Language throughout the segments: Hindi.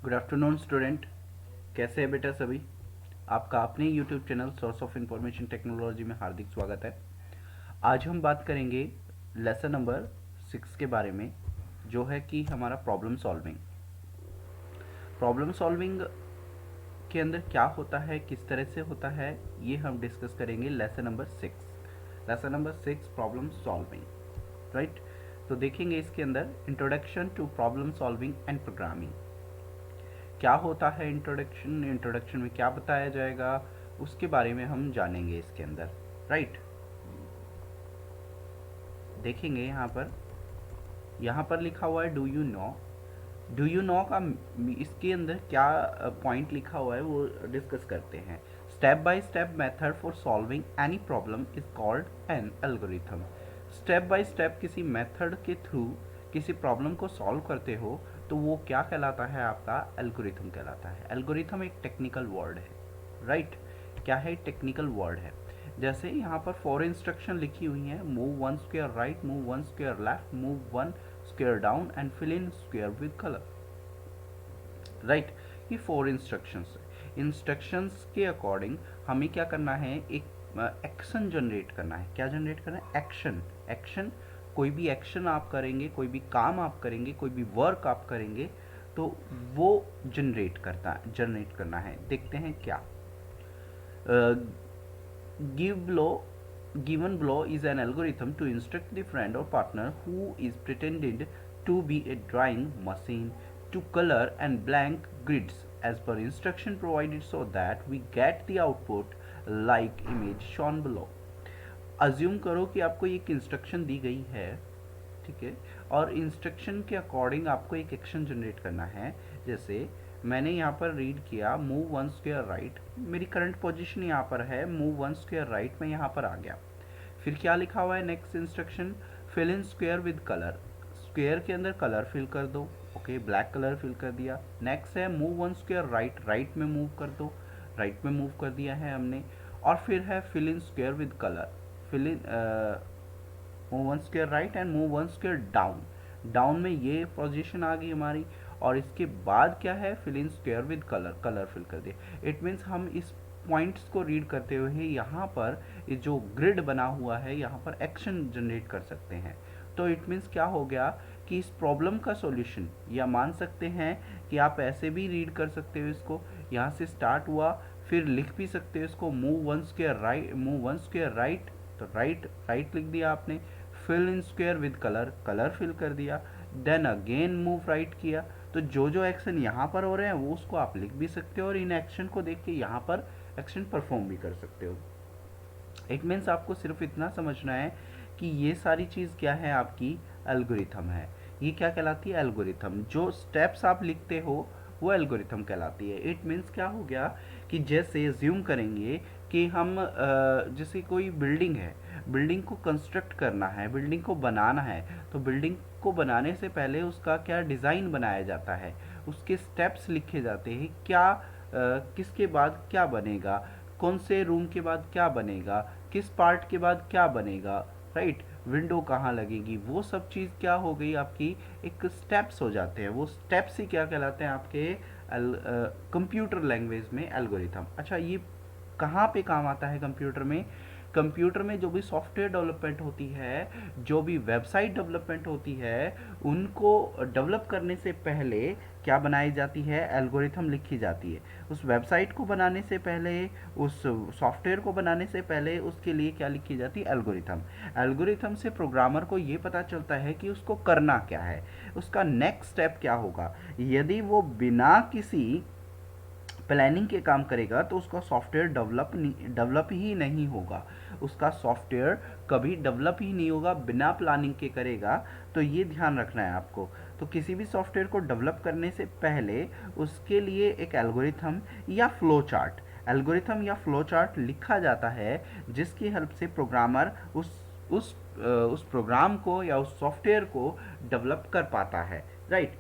Good afternoon student. कैसे है बेटा सभी? आपका अपने YouTube channel source of information technology में हार्दिक स्वागत है। आज हम बात करेंगे लेसन नंबर 6 के बारे में, जो है कि हमारा प्रॉब्लम सॉल्विंग। प्रॉब्लम सॉल्विंग के अंदर क्या होता है, किस तरह से होता है, ये हम डिस्कस करेंगे lesson number 6। Lesson number 6 problem solving, right. तो देखेंगे इसके अंदर introduction to problem solving and programming. क्या होता है इंट्रोडक्शन में क्या बताया जाएगा, उसके बारे में हम जानेंगे इसके अंदर, राइट। देखेंगे यहाँ पर लिखा हुआ है डू यू नो का इसके अंदर क्या पॉइंट लिखा हुआ है वो डिस्कस करते हैं। Step by step method for solving any problem is called an algorithm. Step by step किसी मेथड के थ्रू किसी प्रॉब्लम को सॉल्व करते हो तो वो क्या कहलाता है, आपका एल्गोरिथम कहलाता है। एल्गोरिथम एक टेक्निकल वर्ड है, राइट। क्या है? टेक्निकल वर्ड है। जैसे यहाँ पर 4 इंस्ट्रक्शन लिखी हुई हैं, move 1 square right, move 1 square left, move 1 square down and fill in square with colour, right. ये 4 इंस्ट्रक्शंस है। इंस्ट्रक्शंस के अकॉर्डिंग हमें क्या करना है, एक एक्शन जनरेट करना है। क्या जनरेट करना है? एक्शन। कोई भी एक्शन आप करेंगे, कोई भी काम आप करेंगे, कोई भी वर्क आप करेंगे तो वो जनरेट करना है। देखते हैं क्या। Give below Given below is an algorithm to instruct the friend or partner who is pretended to be a drawing machine to color and blank grids as per instruction provided so that we get the output like image shown below. Assume करो कि आपको एक इंस्ट्रक्शन दी गई है, ठीक है, और इंस्ट्रक्शन के अकॉर्डिंग आपको एक एक्शन जनरेट करना है। जैसे मैंने यहाँ पर रीड किया मूव 1 स्क्वायर राइट, मेरी करंट पोजीशन यहाँ पर है मूव 1 स्क्वायर राइट, मैं यहाँ पर आ गया। फिर क्या लिखा हुआ है next instruction, fill in square with colour. Square के अंदर कलर फिल कर दो, ओके, ब्लैक कलर फिल कर दिया। नेक्स्ट है मूव 1 स्क्वायर राइट, राइट में मूव कर दो, राइट में मूव कर दिया है हमने। और फिर है fill in square with colour, fill in move 1 square right and move 1 square down, down में ये पोजीशन आ गई हमारी। और इसके बाद क्या है, fill in square with colour, colour फिल कर दिया। इट मीन्स हम इस पॉइंट्स को रीड करते हुए यहाँ पर ये जो ग्रिड बना हुआ है यहाँ पर एक्शन जनरेट कर सकते हैं। तो इट मीन्स क्या हो गया कि इस प्रॉब्लम का सॉल्यूशन, या मान सकते हैं कि आप ऐसे भी रीड कर सकते हो इसको, यहाँ से स्टार्ट हुआ, फिर लिख भी सकते हो इसको move 1 square right, move 1 square right, तो राइट लिख दिया आपने, fill in square with colour, colour फिल कर दिया, देन अगेन मूव राइट किया। तो जो जो एक्शन यहाँ पर हो रहे हैं वो उसको आप लिख भी सकते हो और इन एक्शन को देख के यहाँ पर एक्शन परफॉर्म भी कर सकते हो। इट मीन्स आपको सिर्फ इतना समझना है कि ये सारी चीज़ क्या है, आपकी एल्गोरिथम है। ये क्या कहलाती है? एल्गोरिथम। जो स्टेप्स आप लिखते हो वो एल्गोरिथम कहलाती है। इट मीन्स क्या हो गया कि जैसे ज्यूम करेंगे कि हम जैसे कोई बिल्डिंग है, बिल्डिंग को कंस्ट्रक्ट करना है, बिल्डिंग को बनाना है, तो बिल्डिंग को बनाने से पहले उसका क्या डिज़ाइन बनाया जाता है, उसके स्टेप्स लिखे जाते हैं, क्या किसके बाद क्या बनेगा, कौन से रूम के बाद क्या बनेगा, किस पार्ट के बाद क्या बनेगा, राइट, विंडो कहाँ लगेगी, वो सब चीज़ क्या हो गई आपकी, एक स्टेप्स हो जाते हैं। वो स्टेप्स ही क्या कहलाते हैं आपके कंप्यूटर लैंग्वेज में एल्गोरिथम। अच्छा, ये कहाँ पे काम आता है कंप्यूटर में? कंप्यूटर में जो भी सॉफ्टवेयर डेवलपमेंट होती है, जो भी वेबसाइट डेवलपमेंट होती है, उनको डेवलप करने से पहले क्या बनाई जाती है? एल्गोरिथम लिखी जाती है। उस वेबसाइट को बनाने से पहले, उस सॉफ्टवेयर को बनाने से पहले उसके लिए क्या लिखी जाती है? एल्गोरिथम। एल्गोरिथम से प्रोग्रामर को ये पता चलता है कि उसको करना क्या है, उसका नेक्स्ट स्टेप क्या होगा। यदि वो बिना किसी प्लानिंग के काम करेगा तो उसका सॉफ्टवेयर डेवलप ही नहीं होगा, उसका सॉफ्टवेयर कभी डेवलप ही नहीं होगा बिना प्लानिंग के करेगा। तो ये ध्यान रखना है आपको। तो किसी भी सॉफ्टवेयर को डेवलप करने से पहले उसके लिए एक एल्गोरिथम या फ्लो चार्ट लिखा जाता है, जिसकी हेल्प से प्रोग्रामर उस प्रोग्राम को या उस सॉफ्टवेयर को डेवलप कर पाता है, राइट।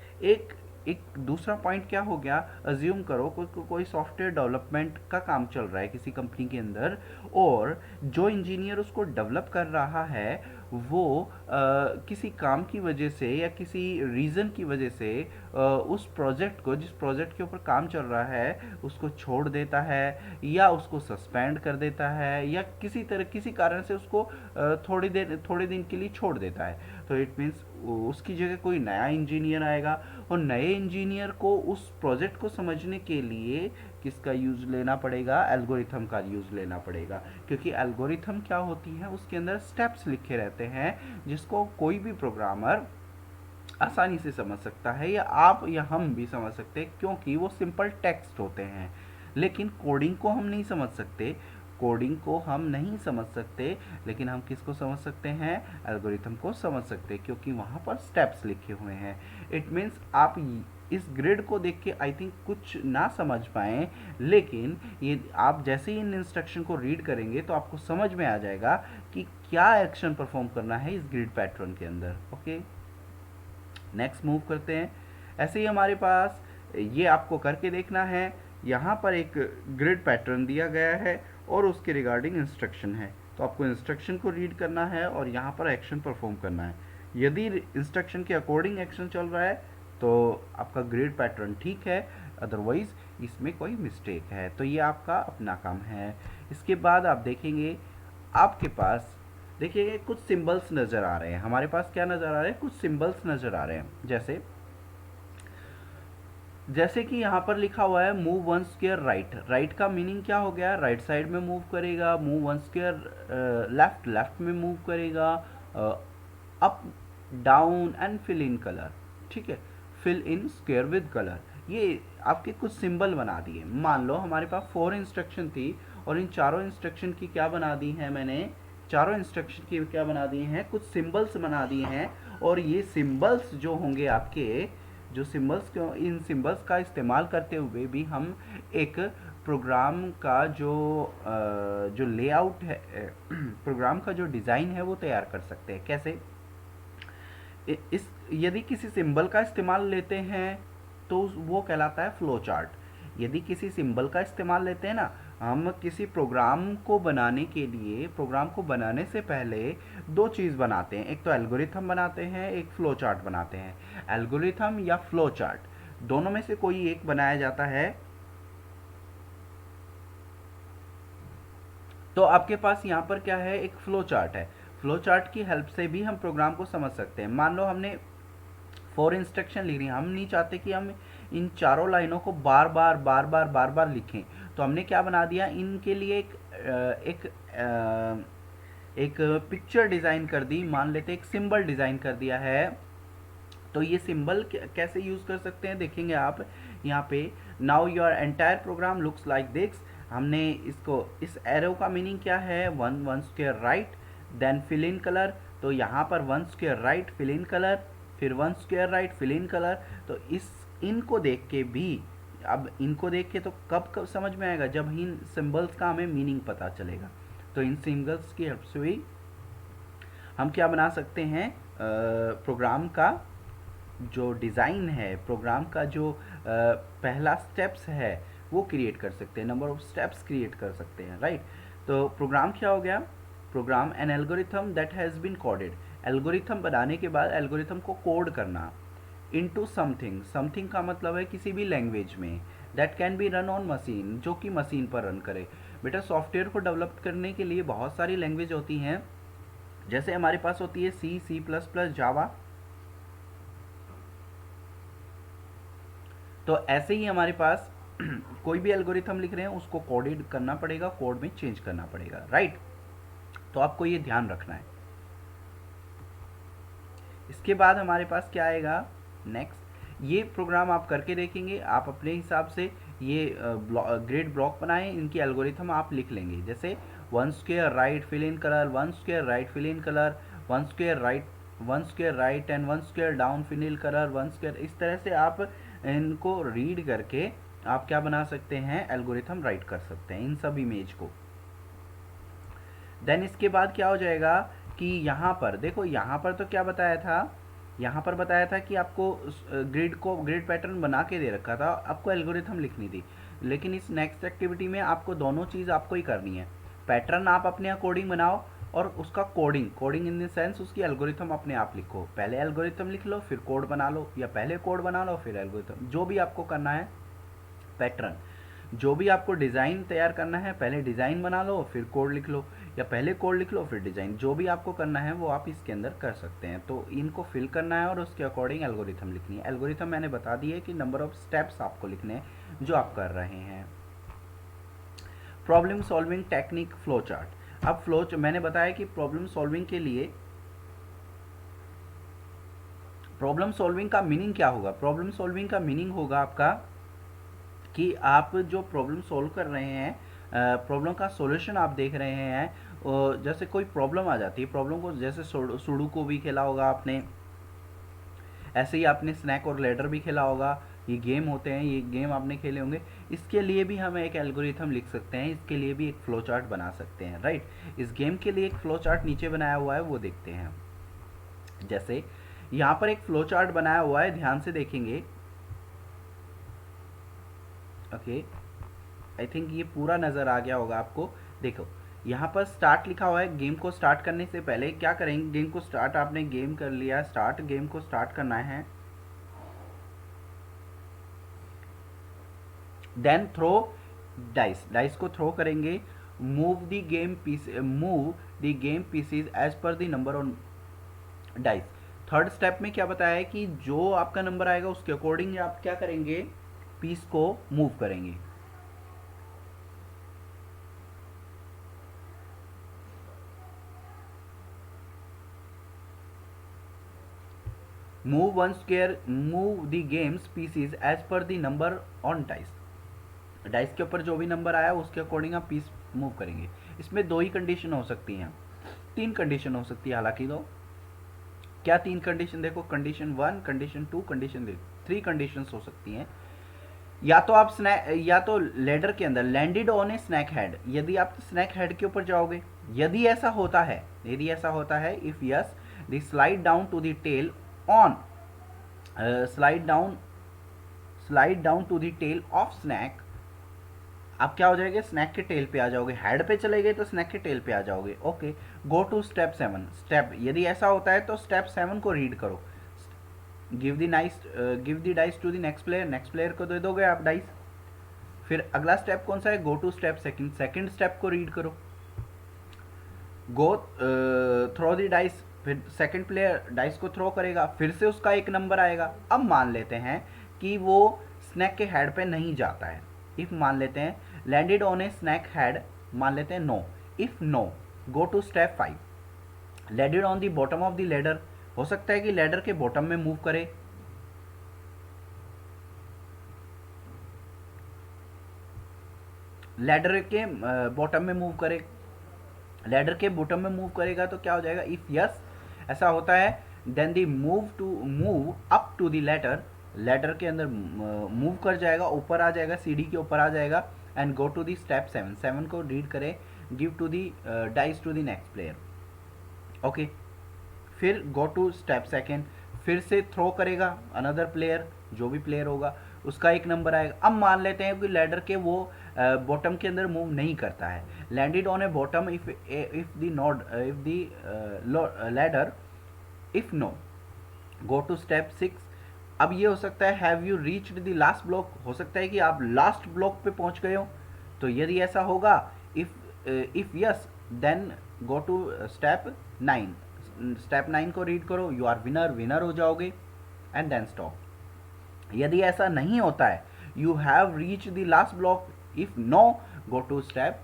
एक दूसरा पॉइंट क्या हो गया, अज्यूम करो कोई सॉफ्टवेयर डेवलपमेंट का काम चल रहा है किसी कंपनी के अंदर, और जो इंजीनियर उसको डेवलप कर रहा है वो किसी काम की वजह से या किसी रीज़न की वजह से उस प्रोजेक्ट को, जिस प्रोजेक्ट के ऊपर काम चल रहा है, उसको छोड़ देता है या उसको सस्पेंड कर देता है या किसी कारण से उसको थोड़े दिन के लिए छोड़ देता है। तो इट मीन्स उसकी जगह कोई नया इंजीनियर आएगा और नए इंजीनियर को उस प्रोजेक्ट को समझने के लिए किसका यूज़ लेना पड़ेगा? एल्गोरिथम का यूज़ लेना पड़ेगा, क्योंकि एल्गोरिथम क्या होती है, उसके अंदर स्टेप्स लिखे रहते हैं जिसको कोई भी प्रोग्रामर आसानी से समझ सकता है, या आप या हम भी समझ सकते हैं, क्योंकि वो सिंपल टेक्स्ट होते हैं। लेकिन कोडिंग को हम नहीं समझ सकते, कोडिंग को हम नहीं समझ सकते, लेकिन हम किसको समझ सकते हैं? एल्गोरिथम को समझ सकते हैं, क्योंकि वहाँ पर स्टेप्स लिखे हुए हैं। इट मीन्स आप इस ग्रिड को देख के आई थिंक कुछ ना समझ पाएँ, लेकिन ये आप जैसे ही इन इंस्ट्रक्शन को रीड करेंगे तो आपको समझ में आ जाएगा कि क्या एक्शन परफॉर्म करना है इस ग्रिड पैटर्न के अंदर। ओके, नेक्स्ट मूव करते हैं। ऐसे ही हमारे पास ये आपको करके देखना है। यहाँ पर एक ग्रिड पैटर्न दिया गया है और उसके रिगार्डिंग इंस्ट्रक्शन है, तो आपको इंस्ट्रक्शन को रीड करना है और यहाँ पर एक्शन परफॉर्म करना है। यदि इंस्ट्रक्शन के अकॉर्डिंग एक्शन चल रहा है तो आपका ग्रिड पैटर्न ठीक है, अदरवाइज इसमें कोई मिस्टेक है, तो ये आपका अपना काम है। इसके बाद आप देखेंगे, आपके पास देखिए कुछ सिंबल्स नज़र आ रहे हैं। हमारे पास क्या नज़र आ रहे हैं? कुछ सिंबल्स नज़र आ रहे हैं। जैसे कि यहाँ पर लिखा हुआ है move one square right. Right का मीनिंग क्या हो गया? राइट साइड में मूव करेगा। Move one square left, left में मूव करेगा। Up down and fill in colour, ठीक है, fill in square with colour. ये आपके कुछ सिंबल बना दिए। मान लो हमारे पास 4 इंस्ट्रक्शन थी और इन चारों इंस्ट्रक्शन की क्या बना दी है मैंने? चारों इंस्ट्रक्शन की क्या बना दिए हैं? कुछ सिंबल्स बना दिए हैं। और ये सिंबल्स जो होंगे आपके, जो सिंबल्स क्यों, इन सिंबल्स का इस्तेमाल करते हुए भी हम एक प्रोग्राम का जो लेआउट है, प्रोग्राम का जो डिज़ाइन है वो तैयार कर सकते हैं। कैसे? इस यदि किसी सिंबल का इस्तेमाल लेते हैं तो वो कहलाता है फ्लो चार्ट। यदि किसी सिंबल का इस्तेमाल लेते हैं ना, हम किसी प्रोग्राम को बनाने के लिए, प्रोग्राम को बनाने से पहले दो चीज़ बनाते हैं, एक तो एल्गोरिथम बनाते हैं, एक फ्लो चार्ट बनाते हैं। एल्गोरिथम या फ्लो चार्ट दोनों में से कोई एक बनाया जाता है। तो आपके पास यहाँ पर क्या है? एक फ्लो चार्ट है। फ्लो चार्ट की हेल्प से भी हम प्रोग्राम को समझ सकते हैं। मान लो हमने 4 इंस्ट्रक्शन लिख रही हैं, हम नहीं चाहते कि हम इन चारों लाइनों को बार बार लिखें, तो हमने क्या बना दिया? इनके लिए एक पिक्चर डिज़ाइन कर दी, मान लेते एक सिंबल डिज़ाइन कर दिया है। तो ये सिंबल कैसे यूज़ कर सकते हैं देखेंगे आप यहाँ पे। Now your entire program looks like this. हमने इसको, इस एरो का मीनिंग क्या है? One square right then fill in colour. तो यहाँ पर one square right fill in colour, फिर one square right fill in colour. तो इनको देख के भी, अब इनको देख के तो कब समझ में आएगा? जब इन सिंबल्स का हमें मीनिंग पता चलेगा। तो इन सिंबल्स की हेल्प से भी हम क्या बना सकते हैं? प्रोग्राम का जो डिज़ाइन है, प्रोग्राम का जो पहला स्टेप्स है वो क्रिएट कर सकते हैं, नंबर ऑफ स्टेप्स क्रिएट कर सकते हैं, राइट। तो प्रोग्राम क्या हो गया? Program an algorithm that has been coded. Algorithm बनाने के बाद एल्गोरिथम को कोड करना इनटू समथिंग। समथिंग का मतलब है किसी भी लैंग्वेज में। That can be run on machine, जो कि मशीन पर रन करे। बेटा सॉफ्टवेयर को डेवलप करने के लिए बहुत सारी लैंग्वेज होती हैं, जैसे हमारे पास होती है सी, सी प्लस प्लस, जावा। तो ऐसे ही हमारे पास कोई भी एल्गोरिथम लिख रहे हैं उसको कोडेड करना पड़ेगा, कोड में चेंज करना पड़ेगा, राइट। तो आपको ये ध्यान रखना है। इसके बाद हमारे पास क्या आएगा? नेक्स्ट, ये प्रोग्राम आप करके देखेंगे, आप अपने हिसाब से ये ग्रिड ब्लॉक बनाएं, इनकी एल्गोरिथम आप लिख लेंगे। जैसे one square right fill in colour, one square right fill in colour, one square right and one square down fill in colour, one square. इस तरह से आप इनको रीड करके आप क्या बना सकते हैं? एल्गोरिथम राइट कर सकते हैं इन सब इमेज को। देन इसके बाद क्या हो जाएगा कि यहाँ पर देखो, यहाँ पर तो क्या बताया था? यहाँ पर बताया था कि आपको ग्रिड पैटर्न बना के दे रखा था, आपको एल्गोरिथम लिखनी थी। लेकिन इस नेक्स्ट एक्टिविटी में आपको दोनों चीज़ आपको ही करनी है। पैटर्न आप अपने अकॉर्डिंग बनाओ और उसका coding, coding in the sense उसकी एल्गोरिथम अपने आप लिखो। पहले एल्गोरिथम लिख लो फिर कोड बना लो, या पहले कोड बना लो फिर एल्गोरिथम, जो भी आपको करना है। पैटर्न, जो भी आपको डिज़ाइन तैयार करना है पहले डिज़ाइन बना लो फिर कोड लिख लो, या पहले कोड लिख लो फिर डिज़ाइन, जो भी आपको करना है वो आप इसके अंदर कर सकते हैं। तो इनको फिल करना है और उसके अकॉर्डिंग एल्गोरिथम लिखनी है। एल्गोरिथम मैंने बता दी है कि नंबर ऑफ स्टेप्स आपको लिखने हैं जो आप कर रहे हैं। Problem solving technique, flow chart. अब मैंने बताया कि प्रॉब्लम सॉल्विंग के लिए, प्रॉब्लम सॉल्विंग का मीनिंग क्या होगा? प्रॉब्लम सॉल्विंग का मीनिंग होगा आपका कि आप जो प्रॉब्लम सॉल्व कर रहे हैं, प्रॉब्लम का सॉल्यूशन आप देख रहे हैं, जैसे कोई प्रॉब्लम आ जाती है, प्रॉब्लम को जैसे सुडोकू भी खेला होगा आपने, ऐसे ही आपने स्नैक और लैडर भी खेला होगा। ये गेम होते हैं, ये गेम आपने खेले होंगे। इसके लिए भी हम एक एल्गोरिथम लिख सकते हैं, इसके लिए भी एक फ्लो चार्ट बना सकते हैं, राइट। इस गेम के लिए एक फ्लो चार्ट नीचे बनाया हुआ है, वो देखते हैं। जैसे यहाँ पर एक फ्लो चार्ट बनाया हुआ है, ध्यान से देखेंगे। ओके, आई थिंक ये पूरा नज़र आ गया होगा आपको। देखो यहाँ पर स्टार्ट लिखा हुआ है। गेम को स्टार्ट करने से पहले क्या करेंगे? गेम को स्टार्ट, आपने गेम कर लिया स्टार्ट, गेम को स्टार्ट करना है। देन थ्रो डाइस, डाइस को थ्रो करेंगे। Move the game piece, move the game pieces as per the number on dice. Third step में क्या बताया है कि जो आपका नंबर आएगा उसके अकॉर्डिंग आप क्या करेंगे? पीस को मूव करेंगे। Move one square, move the games pieces as per the number on dice. Dice के ऊपर जो भी नंबर आया उसके अकॉर्डिंग आप पीस मूव करेंगे। इसमें दो ही कंडीशन हो सकती हैं, तीन कंडीशन हो सकती है हालांकि। दो क्या? तीन कंडीशन, देखो कंडीशन 1, कंडीशन 2, कंडीशन 3 कंडीशंस हो सकती हैं। या तो आप स्नैक, या तो लेडर के अंदर landed on a snake head, यदि आप स्नैक हेड के ऊपर जाओगे, यदि ऐसा होता है, यदि ऐसा होता है, if yes the slide down to the tail on, slide down to the tail of snake, आप क्या हो जाएंगे? स्नैक के टेल पे आ जाओगे। हेड पे चले गए तो स्नैक के टेल पे आ जाओगे। Okay, go to step 7। Step, यदि ऐसा होता है तो स्टेप 7 को रीड करो। Give the dice to the next player, next player को दे दोगे आप डाइस। फिर अगला स्टेप कौन सा है? Go to step second, second step को रीड करो। गो थ्रो द डाइस, फिर सेकंड प्लेयर डाइस को थ्रो करेगा, फिर से उसका एक नंबर आएगा। अब मान लेते हैं कि वो स्नैक के हेड पे नहीं जाता है। इफ मान लेते हैं landed on a snake head, मान लेते हैं no. If no, go to step 5। Landed on the bottom of the ladder, हो सकता है कि लेडर के बॉटम में मूव करे। लैडर के बॉटम में मूव करे, लैडर के बॉटम में मूव करेगा तो क्या हो जाएगा? इफ यस ऐसा होता है, then the move up to the letter, letter के अंदर मूव कर जाएगा, ऊपर आ जाएगा, सीढ़ी के ऊपर आ जाएगा। And go to the step 7, 7 को रीड करें। Give to the dice to the next player. Okay, फिर गो टू स्टेप सेकेंड, फिर से थ्रो करेगा अनदर प्लेयर, जो भी प्लेयर होगा उसका एक नंबर आएगा। अब मान लेते हैं कि लैडर के वो बॉटम के अंदर मूव नहीं करता है। Landed on a bottom if the not, if the ladder, if no, go to step 6। अब ये हो सकता है have you reached the last block, हो सकता है कि आप लास्ट ब्लॉक पे पहुंच गए हो। तो यदि ऐसा होगा, if yes, then go to step 9। Step 9 को रीड करो, यू आर विनर, विनर हो जाओगे। And then stop. यदि ऐसा नहीं होता है, you have reach the last block, if no, go to step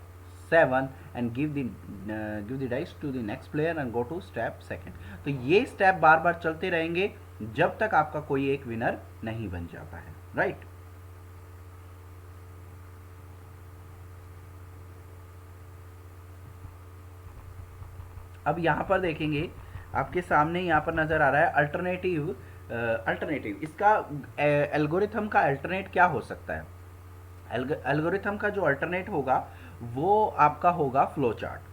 7 and give the dice to the next player and go to step second. तो ये स्टेप बार बार चलते रहेंगे जब तक आपका कोई एक विनर नहीं बन जाता है, राइट। अब यहां पर देखेंगे, आपके सामने यहां पर नजर आ रहा है अल्टरनेटिव, अल्टरनेटिव इसका एल्गोरिथम का अल्टरनेट क्या हो सकता है? एल्गोरिथम का जो अल्टरनेट होगा वो आपका होगा फ्लो चार्ट।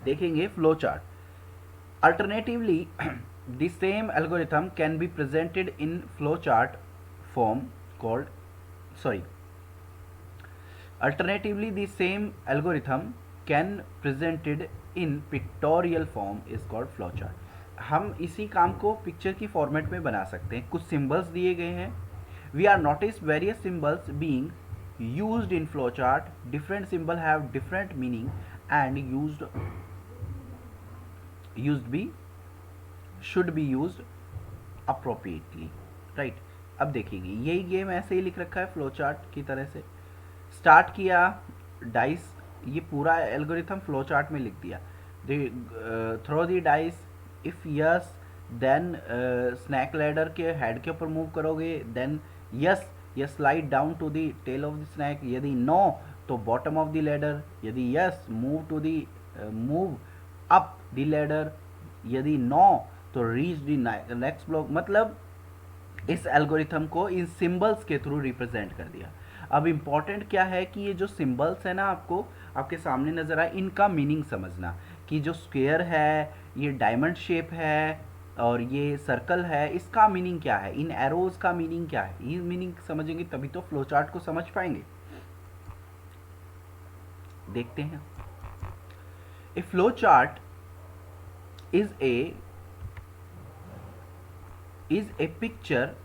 देखेंगे flow chart, Alternatively, the same algorithm can be presented in flowchart form called sorry. Alternatively, the same algorithm can presented in pictorial form is called flowchart. हम इसी काम को पिक्चर की फॉर्मेट में बना सकते हैं. कुछ सिंबल्स दिए गए हैं. We are notice various symbols being used in flowchart. Different symbol have different meaning and used be should be used appropriately. Right. अब देखिए यही गेम ऐसे ही लिख रखा है फ्लो चार्ट की तरह से. स्टार्ट किया डाइस, ये पूरा एल्गोरिथम फ्लो चार्ट में लिख दिया. Throw the dice, if yes then snake ladder के हेड के ऊपर मूव करोगे, देन यस ये slide down to the tail of the snake, यदि नो तो बॉटम ऑफ द लैडर, यदि yes move to the move up the ladder, यदि नो तो रीच दी नेक्स्ट ब्लॉक. मतलब इस एल्गोरिथम को इन सिंबल्स के थ्रू रिप्रेजेंट कर दिया. अब इम्पॉर्टेंट क्या है कि ये जो सिंबल्स है ना आपको आपके सामने नजर आए, इनका मीनिंग समझना कि जो स्क्वायर है, ये डायमंड शेप है और ये सर्कल है, इसका मीनिंग क्या है, इन एरोज का मीनिंग क्या है. ये मीनिंग समझेंगे तभी तो फ्लो चार्ट को समझ पाएंगे. देखते हैं. A flow chart is a picture.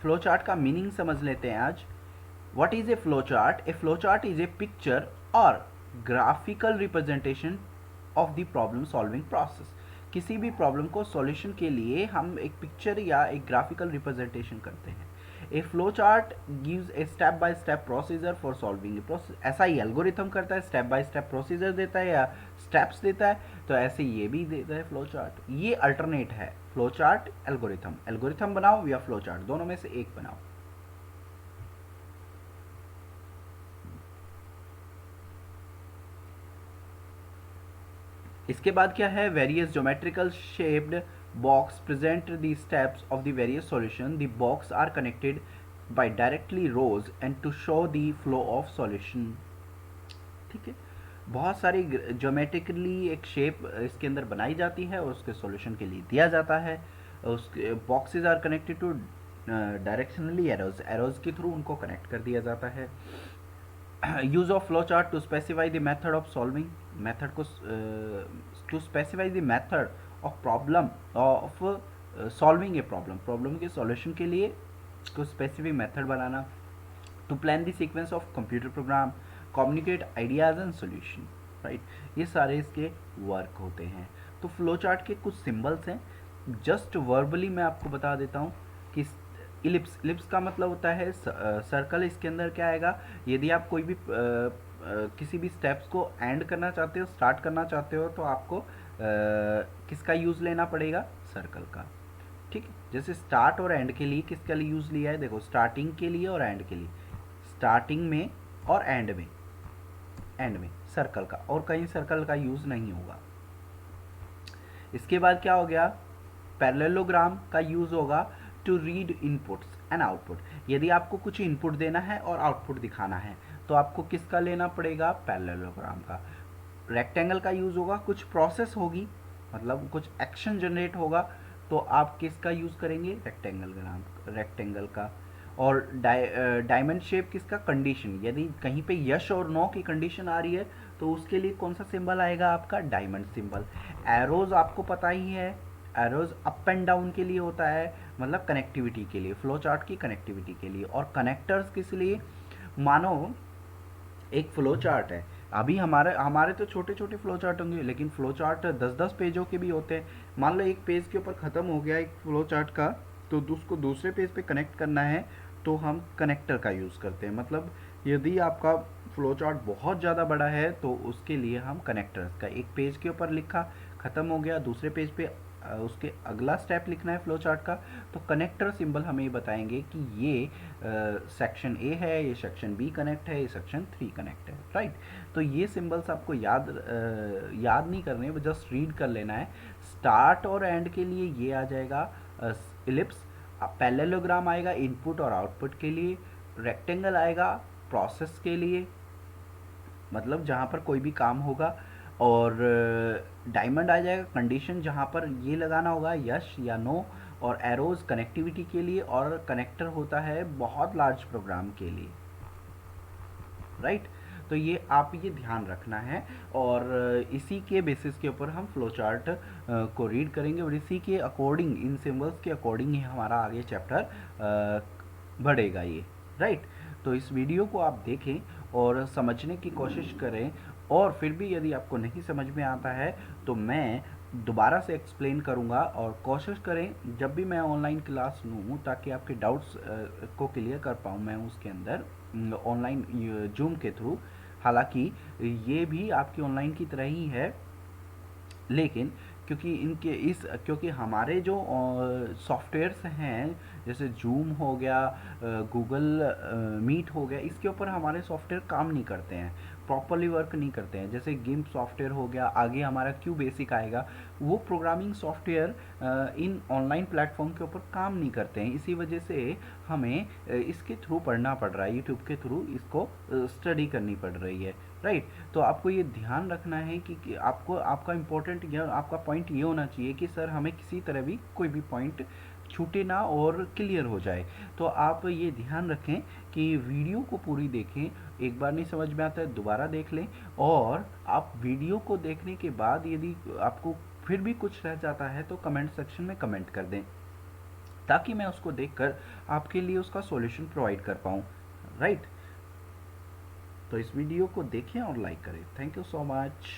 Flow chart का मीनिंग समझ लेते हैं आज. What is a flow chart? A flow chart is a picture और graphical representation of the problem solving process. किसी भी प्रॉब्लम को सॉल्यूशन के लिए हम एक पिक्चर या एक ग्राफिकल रिप्रेजेंटेशन करते हैं. A flow chart gives a step by step procedure for solving a process. ऐसा ही एल्गोरिथम करता है, स्टेप बाय स्टेप प्रोसीजर देता है या स्टेप्स देता है, तो ऐसे ये भी देता है फ्लो चार्ट. ये अल्टरनेट है फ्लो चार्ट एल्गोरिथम. एल्गोरिथम बनाओ या फ्लो चार्ट, दोनों में से एक बनाओ. इसके बाद क्या है? Various geometrical shaped box present the steps of the various solution. The box are connected by directly rows and to show the flow of solution. ठीक है. बहुत सारी ज्योमेट्रिकली एक शेप इसके अंदर बनाई जाती है और उसके सॉल्यूशन के लिए दिया जाता है. उसके boxes are connected to directionally arrows. Arrows के थ्रू उनको कनेक्ट कर दिया जाता है. Use of flow chart to specify the method of solving. Method को to specify the method of problem of solving a problem. Problem के सॉल्यूशन के लिए कोई स्पेसिफिक मेथड बनाना. To plan the sequence of computer program, communicate ideas and solution. Right. ये सारे इसके वर्क होते हैं. तो फ्लो चार्ट के कुछ सिंबल्स हैं. जस्ट वर्बली मैं आपको बता देता हूँ कि इलिप्स. इलिप्स का मतलब होता है सर्कल. इसके अंदर क्या आएगा? यदि आप कोई भी किसी भी स्टेप्स को एंड करना चाहते हो, स्टार्ट करना चाहते हो, तो आपको किसका यूज़ लेना पड़ेगा? सर्कल का. ठीक है. जैसे स्टार्ट और एंड के लिए किसका यूज़ लिया है? देखो, स्टार्टिंग के लिए और एंड के लिए. स्टार्टिंग में और एंड में सर्कल का, और कहीं सर्कल का यूज़ नहीं होगा. इसके बाद क्या हो गया? पैरेललोग्राम का यूज़ होगा to read inputs and output. यदि आपको कुछ इनपुट देना है और आउटपुट दिखाना है तो आपको किसका लेना पड़ेगा? पैरेललोग्राम का. रेक्टेंगल का यूज़ होगा, कुछ प्रोसेस होगी, मतलब कुछ एक्शन जनरेट होगा, तो आप किसका यूज़ करेंगे? रेक्टेंगल का. और डायमंड शेप किसका? कंडीशन. यदि कहीं पे यस और नो की कंडीशन आ रही है तो उसके लिए कौन सा सिंबल आएगा? आपका डायमंड सिंबल. एरोज आपको पता ही है, एरोज अप एंड डाउन के लिए होता है, मतलब कनेक्टिविटी के लिए, फ्लो चार्ट की कनेक्टिविटी के लिए. और कनेक्टर्स किस लिए? मानो एक फ्लो चार्ट है. अभी हमारे तो छोटे छोटे फ्लो चार्ट होंगे, लेकिन फ्लो चार्ट 10-10 पेजों के भी होते हैं. मान लो एक पेज के ऊपर ख़त्म हो गया एक फ्लो चार्ट का, तो उसको दूसरे पेज पे कनेक्ट करना है तो हम कनेक्टर का यूज़ करते हैं. मतलब यदि आपका फ्लो चार्ट बहुत ज़्यादा बड़ा है तो उसके लिए हम कनेक्टर्स का, एक पेज के ऊपर लिखा, ख़त्म हो गया, दूसरे पेज पे उसके अगला स्टेप लिखना है फ्लो चार्ट का, तो कनेक्टर सिंबल हमें बताएंगे कि ये सेक्शन ए है, ये सेक्शन बी कनेक्ट है, ये सेक्शन 3 कनेक्ट है. राइट. तो ये सिंबल्स आपको याद नहीं करने, जस्ट रीड कर लेना है. स्टार्ट और एंड के लिए ये आ जाएगा इलिप्स. पैरेललोग्राम आएगा इनपुट और आउटपुट के लिए. रेक्टेंगल आएगा प्रोसेस के लिए, मतलब जहाँ पर कोई भी काम होगा. और डायमंड आ जाएगा कंडीशन, जहाँ पर ये लगाना होगा यस या नो, और एरोज कनेक्टिविटी के लिए, और कनेक्टर होता है बहुत लार्ज प्रोग्राम के लिए, राइट। तो ये आप ये ध्यान रखना है, और इसी के बेसिस के ऊपर हम फ्लो चार्ट को रीड करेंगे, और इसी के अकॉर्डिंग, इन सिंबल्स के अकॉर्डिंग ही हमारा आगे चैप्टर बढ़ेगा ये, राइट। तो इस वीडियो को आप देखें और समझने की कोशिश करें, और फिर भी यदि आपको नहीं समझ में आता है तो मैं दोबारा से एक्सप्लेन करूंगा, और कोशिश करें जब भी मैं ऑनलाइन क्लास लूँ ताकि आपके डाउट्स को क्लियर कर पाऊँ मैं उसके अंदर ऑनलाइन जूम के थ्रू। हालांकि ये भी आपकी ऑनलाइन की तरह ही है, लेकिन क्योंकि हमारे जो सॉफ्टवेयर्स हैं, जैसे जूम हो गया, गूगल मीट हो गया, इसके ऊपर हमारे सॉफ्टवेयर काम नहीं करते हैं, प्रॉपरली वर्क नहीं करते हैं। जैसे गिम्प सॉफ्टवेयर हो गया, आगे हमारा क्यू बेसिक आएगा, वो programming software in online platform के ऊपर काम नहीं करते हैं। इसी वजह से हमें इसके थ्रू पढ़ना पड़ रहा है, यूट्यूब के थ्रू इसको स्टडी करनी पड़ रही है, राइट। तो आपको ये ध्यान रखना है कि आपको आपका इम्पोर्टेंट ये आपका पॉइंट ये होना चाहिए कि सर हमें किसी तरह भी कोई भी पॉइंट छूटे ना और क्लियर हो जाए। तो आप ये ध्यान रखें कि वीडियो को पूरी देखें, एक बार नहीं समझ में आता है दोबारा देख लें, और आप वीडियो को देखने के बाद यदि आपको फिर भी कुछ रह जाता है तो कमेंट सेक्शन में कमेंट कर दें, ताकि मैं उसको देखकर आपके लिए उसका सॉल्यूशन प्रोवाइड कर पाऊँ, राइट। तो इस वीडियो को देखें और लाइक करें। Thank you so much.